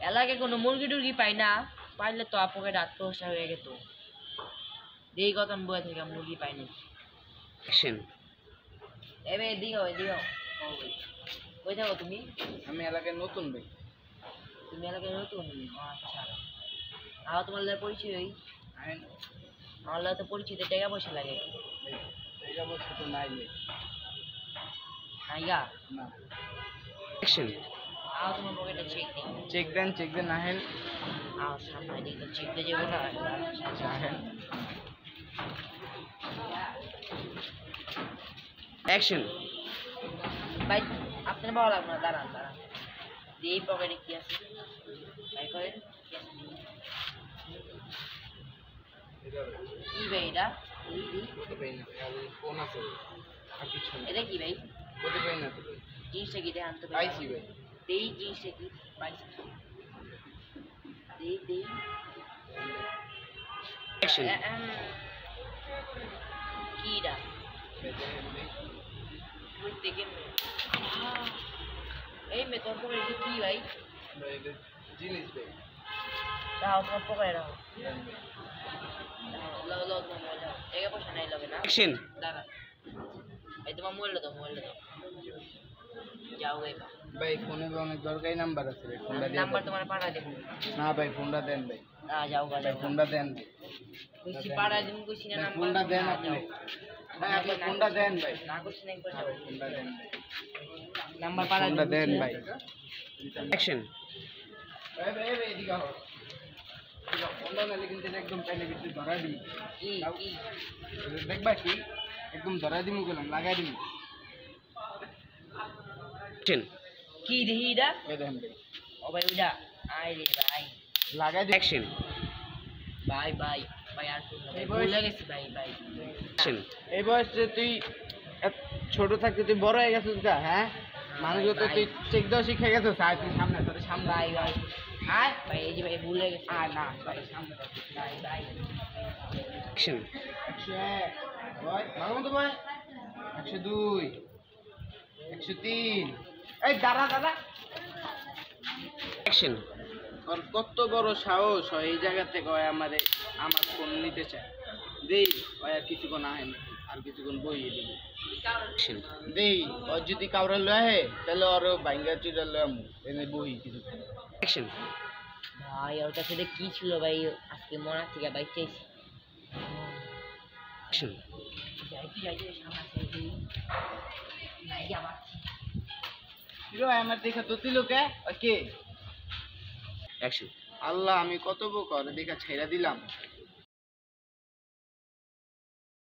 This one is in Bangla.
এলাকায় কোনো মুরগি টুরগি পাই না, পাইলে তো আপুকে আত্মহত্যা হয়ে গেত। এই কথা বয়ে থেকে মুরগি পাইনি। এবে এদিকে কই থাকো তুমি? আমি এলাকায় নতুন ভাই। তুমি এলাকায় নতুন? আচ্ছা, আর তোমার লাগে পরিচয়? আমার লাগে তো পরিচিত টাকা পয়সা লাগে। টাকা পয়সা তো নাই নাইগা না। আও তোমার পকেটে চেক দেন আহেন। আও সামনে দিকে তো চেক দিয়ে যাবো না। আহেন। ভাই আপনার ভালো লাগবে না, দাঁড়ান এই পকেটে কি আছে ভাই করেন। কি ভাই এটা? এটা কি ভাই? জিনিসটা কি দেখান তো ভাই? এই জিনিসটা কি পাইছি? কিরা এই মে তোর পকেটে কি ভাই? জিনিস ভাই। রাও তোমার পকেটে রাও। লো তোমার টাকা পয়সা নাই লাগে না। দাঁড়া এই তোমার মোবাইল দাও যাও ভাই ফোনে অনেক দরকারি নাম্বার আছে ভাই, ফোনটা দেন। নাম্বার তোমার পাঠা দেব না ভাই, ফোনটা দেন ভাই। না যাও ভাই, ফোনটা দেন। কইছি পাঠা দিন, কইছি না নাম্বার। ফোনটা দেন আপনি ভাই, আপনি ফোনটা দেন ভাই। না কইছি না একবার যাও, ফোনটা দেন নাম্বার পাঠা ফোনটা দেন ভাই। ভাই এদিকে আও। ফোনটা নালে কিন্তু একদম চাইলে কিছু ধরা দিই। কি দেখবা কি একদম ধরা দিমু গেলাম, লাগাই দিমু। কি দেখি এটা? এই দেখেন ভাই। ও ভাই ওইটা আই রে ভাই, লাগাই দিই। ভাই আর শুন না ভাই, ভুলে গেছি ভাই। এই বয়সে তুই ছোট থাকতে তুই বড় হয়ে গেছিস গা? হ্যাঁ, মানুষগুলো তো তুই চেক দেওয়া শিখে গেছিস। আর তুই সামনে ভাই ভাই এই যে ভাই ভুলে গেছি। আর না ভাই, সামনে ভাই 101 ভাই, ভালো মতো ভাই। 102 103। এই দাঁড়া। ওর কত বড় সাহস হয় এই জায়গা থেকে আমার ফোন নিতে চায়। দেই ওই আর কিছুক্ষণ আহেন, আর কিছুক্ষণ বইয়ে দিব। দেই ওর যদি কাউরে লয়ে তাহলে ওর বাইঙ্গা চিড়া লয়ে আমু এনে বই কিছুক্ষণ। ভাই ওর কাছে কি ছিল ভাই? আজকে মরা থেকে ভাই চাইছি। আমার দেখা তো তুই লোকে কে? আল্লাহ, আমি কত বোকা দেখা ছেড়া দিলাম।